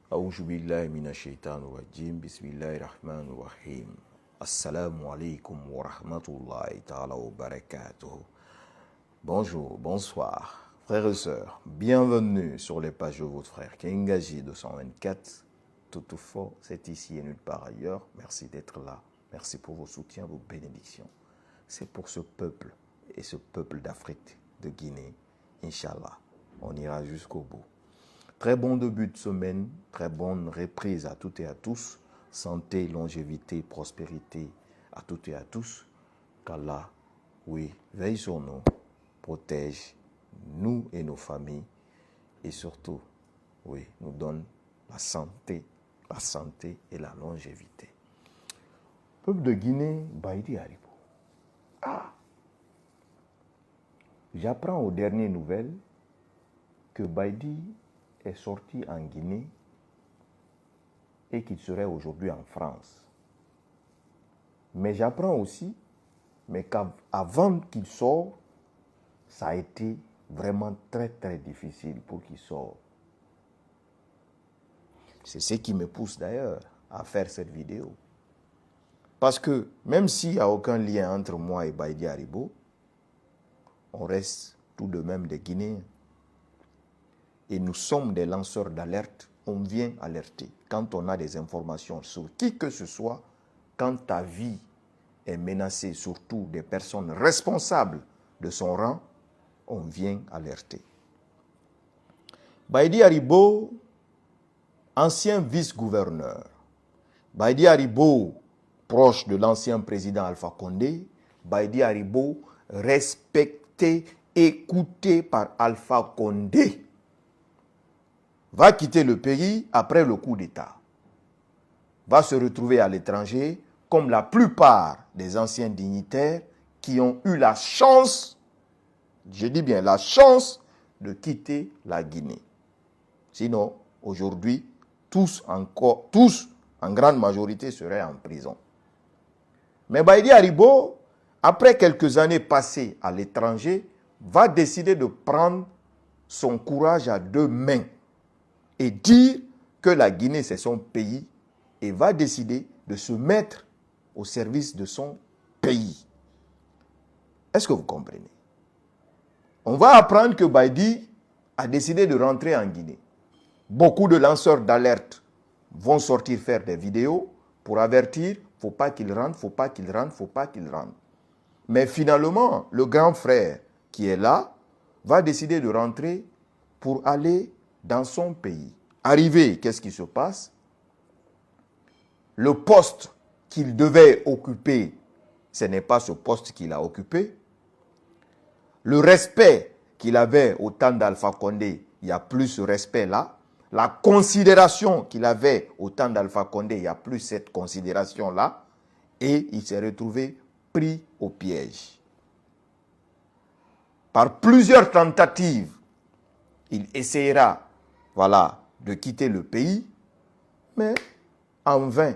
أعوذ بالله من الشيطان الرجيم بسم الله الرحمن الرحيم السلام عليكم ورحمة الله تعالى وبركاته. Bonjour, bonsoir, frères et sœurs, bienvenue sur les pages de votre frère Kengaji 224. Toutefois, c'est ici et nulle part ailleurs. Merci d'être là, merci pour vos soutiens, vos bénédictions. C'est pour ce peuple et ce peuple d'Afrique, de Guinée, Inch'Allah, on ira jusqu'au bout. Très bon début de semaine, très bonne reprise à toutes et à tous. Santé, longévité, prospérité à toutes et à tous. Qu'Allah, oui, veille sur nous, protège nous et nos familles et surtout, oui, nous donne la santé et la longévité. Peuple de Guinée, Baïdi Haribo. J'apprends aux dernières nouvelles que Baïdi est sorti en Guinée et qu'il serait aujourd'hui en France. Mais j'apprends aussi qu'avant qu'il sorte, ça a été vraiment très très difficile pour qu'il sorte. C'est ce qui me pousse d'ailleurs à faire cette vidéo. Parce que même s'il n'y a aucun lien entre moi et Baïdi Haribo, on reste tout de même des Guinéens. Et nous sommes des lanceurs d'alerte. On vient alerter quand on a des informations sur qui que ce soit, quand ta vie est menacée, surtout des personnes responsables de son rang, on vient alerter. Baïdi Haribo, ancien vice-gouverneur. Baïdi Haribo, proche de l'ancien président Alpha Condé. Baïdi Haribo, respecté, écouté par Alpha Condé, va quitter le pays après le coup d'État, va se retrouver à l'étranger comme la plupart des anciens dignitaires qui ont eu la chance, je dis bien la chance, de quitter la Guinée. Sinon, aujourd'hui, tous en grande majorité seraient en prison. Mais Baïdi Haribo, après quelques années passées à l'étranger, va décider de prendre son courage à deux mains et dire que la Guinée, c'est son pays, et va décider de se mettre au service de son pays. Est-ce que vous comprenez? On va apprendre que Baïdi a décidé de rentrer en Guinée. Beaucoup de lanceurs d'alerte vont sortir faire des vidéos pour avertir, il ne faut pas qu'il rentre, il ne faut pas qu'il rentre, il ne faut pas qu'il rentre. Mais finalement, le grand frère qui est là va décider de rentrer pour aller dans son pays. Arrivé, qu'est-ce qui se passe? Le poste qu'il devait occuper, ce n'est pas ce poste qu'il a occupé. Le respect qu'il avait au temps d'Alpha Condé, il n'y a plus ce respect-là. La considération qu'il avait au temps d'Alpha Condé, il n'y a plus cette considération-là. Et il s'est retrouvé pris au piège. Par plusieurs tentatives, il essaiera, de quitter le pays, mais en vain.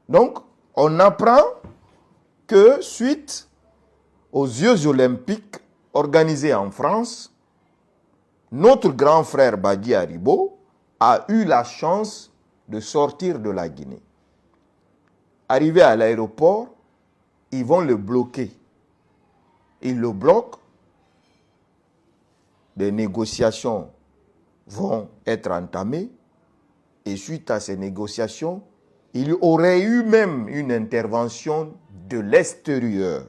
Donc, on apprend que suite aux Jeux olympiques organisés en France, notre grand frère Baïdi Haribo a eu la chance de sortir de la Guinée. Arrivé à l'aéroport, ils vont le bloquer. Ils le bloquent. Des négociations vont être entamées. Et suite à ces négociations, il y aurait eu même une intervention de l'extérieur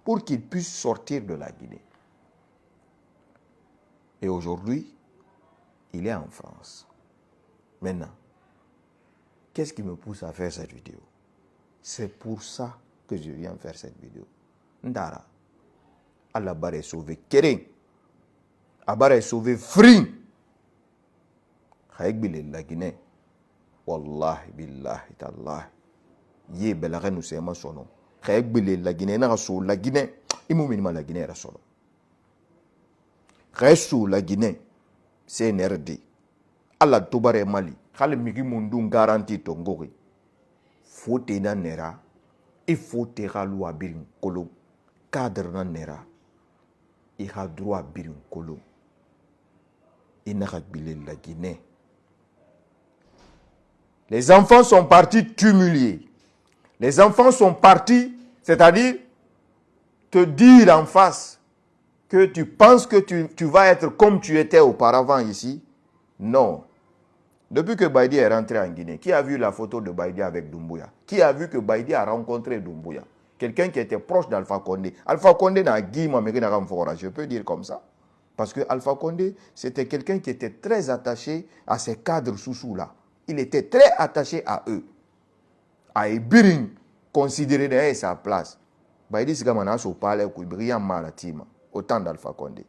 pour qu'il puisse sortir de la Guinée. Et aujourd'hui, il est en France. Maintenant, qu'est-ce qui me pousse à faire cette vidéo? C'est pour ça que je viens faire cette vidéo. Ndara, Allah bare sauver Kering, abare sauver Fring. Khayek bile la Guinée. Wallahi billahi tallahi. Ye belare nous sema sono. Khayek bile la Guinée na so la Guinée. Imu minima la Guinée ra sono. Khayek la Guinée. C'est NRD. Allah tobare Mali. Khale migi mundu garanti tongori. Fote na nera. Il faut te ralou birin kolo. Cadre na nera. Il a droit birin kolo. Il n'a pas la Guinée. Les enfants sont partis t'humilier. Les enfants sont partis, c'est-à-dire te dire en face que tu penses que tu vas être comme tu étais auparavant ici. Non. Depuis que Baïdi est rentré en Guinée, qui a vu la photo de Baïdi avec Doumbouya? Qui a vu que Baïdi a rencontré Doumbouya? Quelqu'un qui était proche d'Alpha Condé. Alpha Condé n'a guimé, je peux dire comme ça. Parce que Alpha Condé, c'était quelqu'un qui était très attaché à ces cadres sous-là. Il était très attaché à eux. À Ibiring, considéré sa place. Baïdi Sigamana au palais, brillant malatima, au temps d'Alpha Condé.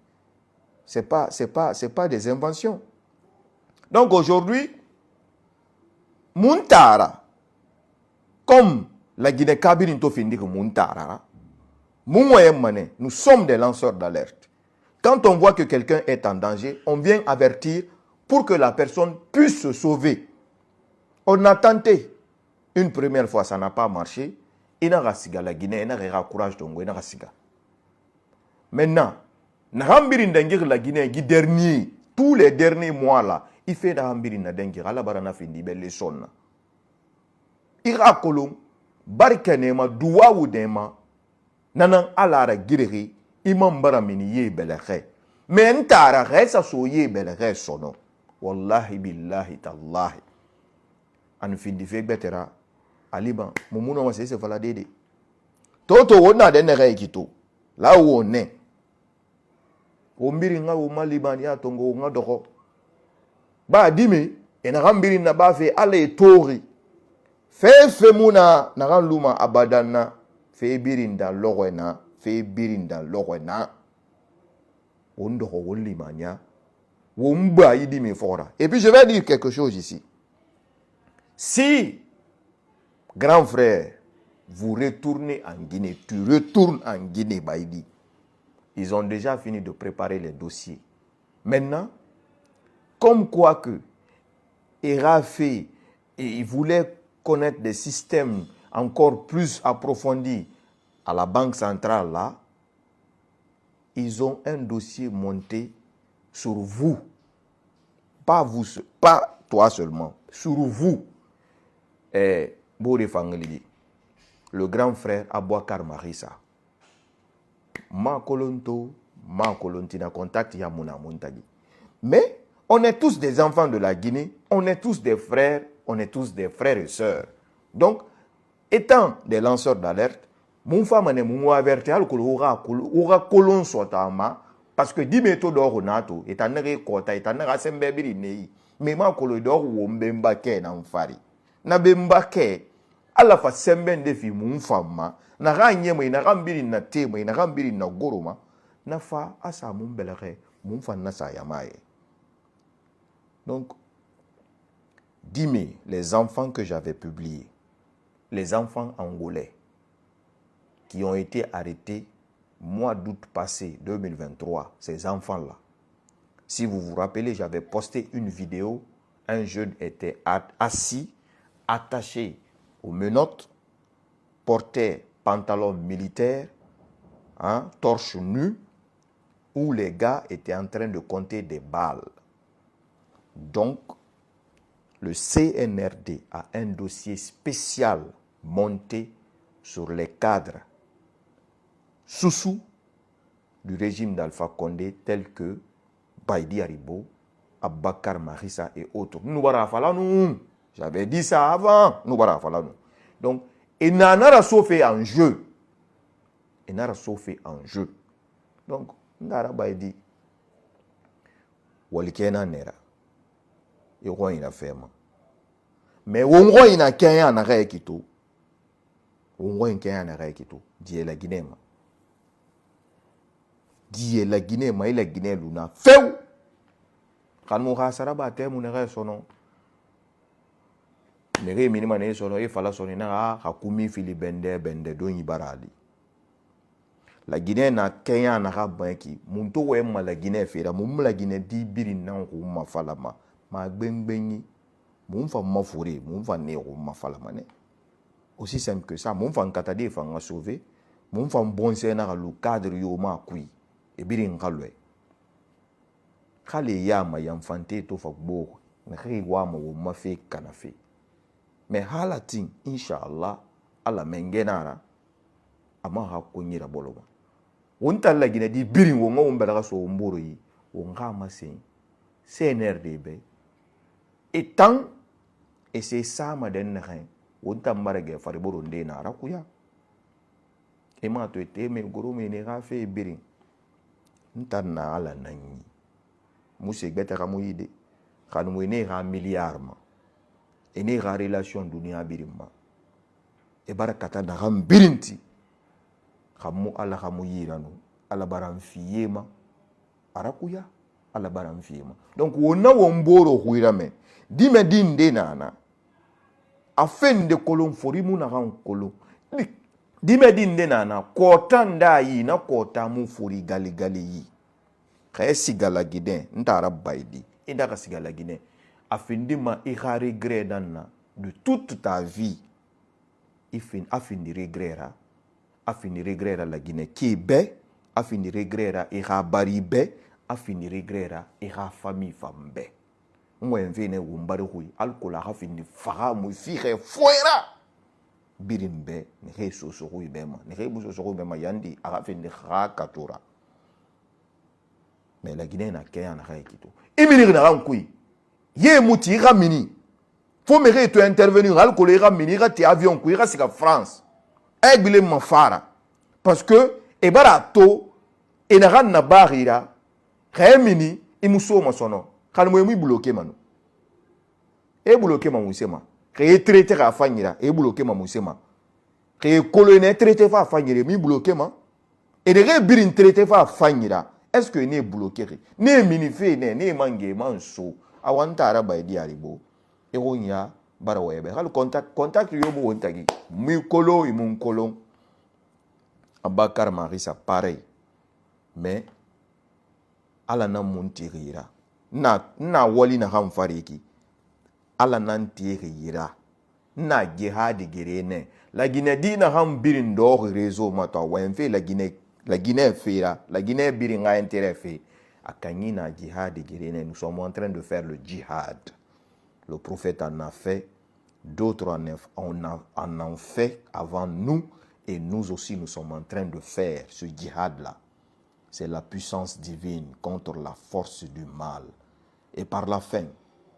C'est pas des inventions. Donc aujourd'hui, Muntara, comme la Guinée-Kabyle finit que Muntara, nous sommes des lanceurs d'alerte. Quand on voit que quelqu'un est en danger, on vient avertir pour que la personne puisse se sauver. On a tenté une première fois, ça n'a pas marché. Il a la Guinée, il a courage de maintenant, la Guinée, tous les derniers mois là, il fait da hambiri na dengi ala barana findi belle sonna ira kolum barka nema duwa wudema nanan alara gireri imam baramini ye belekhe men tara resa so ye belekhe sono wallahi billahi tallahi an findi fe betera aliban mumuno ma se fala dede toto wona de ne rekito la wonne o mbiri nga o maliban ya tongo nga doko ba dimi ena gambiri na ba fe ale tori fe muna na luma abadana fe birinda logwena ondo ko wolimanya womba yidimi fora. Et puis je vais dire quelque chose ici. Si grand frère vous retournez en Guinée, tu retournes en Guinée Baïdi. Ils ont déjà fini de préparer les dossiers. Maintenant, comme quoi que Erafe, il voulait connaître des systèmes encore plus approfondis à la Banque centrale là, ils ont un dossier monté sur vous. Pas vous, pas toi seulement, sur vous. Et le grand frère Abouakar Marissa. Ma kolontina contact ya muna montagi. Mais on est tous des enfants de la Guinée, on est tous des frères, et sœurs. Donc, étant des lanceurs d'alerte, mon femme ne m'a averti al aura colon sotama parce que 10 méthodes d'oronato est un kota est un sembebiri nei mais ma kolodor wo mbemba ke na mfari na bemba ke ala fa semben de fi mon femme na ganye mo na gambiri na temo na gambiri na goroma na fa asa mon belere mon fan na sa yamaye. Donc, dis-moi, les enfants que j'avais publiés, les enfants angolais qui ont été arrêtés mois d'août passé 2023, ces enfants-là. Si vous vous rappelez, j'avais posté une vidéo, un jeune était assis, attaché aux menottes, portait pantalon militaire, torse nu, où les gars étaient en train de compter des balles. Donc, le CNRD a un dossier spécial monté sur les cadres sous du régime d'Alpha Condé tels que Baïdi Haribo, Abakar Marissa et autres. J'avais dit ça avant. Donc, il n'en a fait en jeu. Donc, Ndara Baïdi, Walikena Nera. Il a fait. Mais on voit qu'il y a un arrêt qui tout. Dieu la Guinée. Dieu la Guinée, il la Guinée luna. Feu! Quand mon rasaraba te mon arrêt sono. Nere minima ne sono e fala sonina hakumi filibende bende doni barali. La Guinée na Kenya na rabanki. Munto we ma la Guinée fera. Mum la Guinée di biri na ma falama. Ma benbengi. Mum fa ma fourré. Mum fa ne ma falamane. Aussi simple que ça. Mum fa nkatade fa nga sauver. Mum fa mbonse na le cadre yo ma kui. E biri nkalwe. Kale ya ma yamfante to fa gbo. Na kri wa ma wo ma fe kanafe. mais halatin inshallah ala mengenara ama ha kunyira boloma wonta la gina di birin wo ngom balaga so mboro yi wo ngama sen CNRD et tant et c'est ça ma den wonta marage fari boro ndena rakuya e ma to ete me goro me ne ga fe birin ntanna ala nanyi musse gbeta ka muyide kanu mo ne ga milliard ma e ne ga relation dunia birimma e barakata na gam birinti khamu ala khamu yiranu ala baram fiyema arakuya ala baram fiyema donc wona womboro huirame dime dinde nana afende kolon forimu na ran kolon dime dinde nana kota ndai na kota mu fori gali gali yi khaye sigala giden ndara baidi indaka sigala giden afindi ma i regret danna de toute ta vie afindi regrera afini regrera la Guinée qui be afini regrera ira baribe afini regrera ira famille fambe mwen vene wumbari hui alkola afini faga mu fixe fuera birimbe ne reso so hui bema ne rebuso so hui bema yandi afini katura mais la Guinée na kaya na kito imini na rankui ye muti ira mini faut me to intervenir alkola ira mini ira ti avion ku ira sika France egbile mafara parce que ebara to enaran na barira khemini imuso masono kanmo emu bloquer manu e bloquer mamusema khé traiter ka fanyira e bloquer mamusema khé colonel traiter fa fanyira mi bloquer ma e de birin traiter fa fanyira est-ce que ne bloquer ne mini fe ne mange manso awanta araba idi aribo e wonya bara webe hal contact yobo wontagi mi kolo imun kolon Abakar Marissa pareil mais ala na muntirira na wali na hamfariki ala nan tirira na jihad girene la Guinée dina ham birin do réseau mata wenfe la Guinée fera la Guinée biringa intérêt fait akanyina jihad girene nous sommes en train de faire le djihad. Le prophète en a fait, d'autres en ont fait avant nous, et nous aussi nous sommes en train de faire ce djihad-là. C'est la puissance divine contre la force du mal. Et par la fin,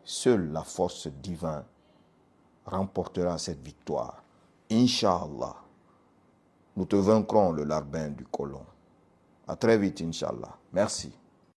seule la force divine remportera cette victoire. Inch'Allah, nous te vaincrons le larbin du colon. À très vite, Inch'Allah. Merci.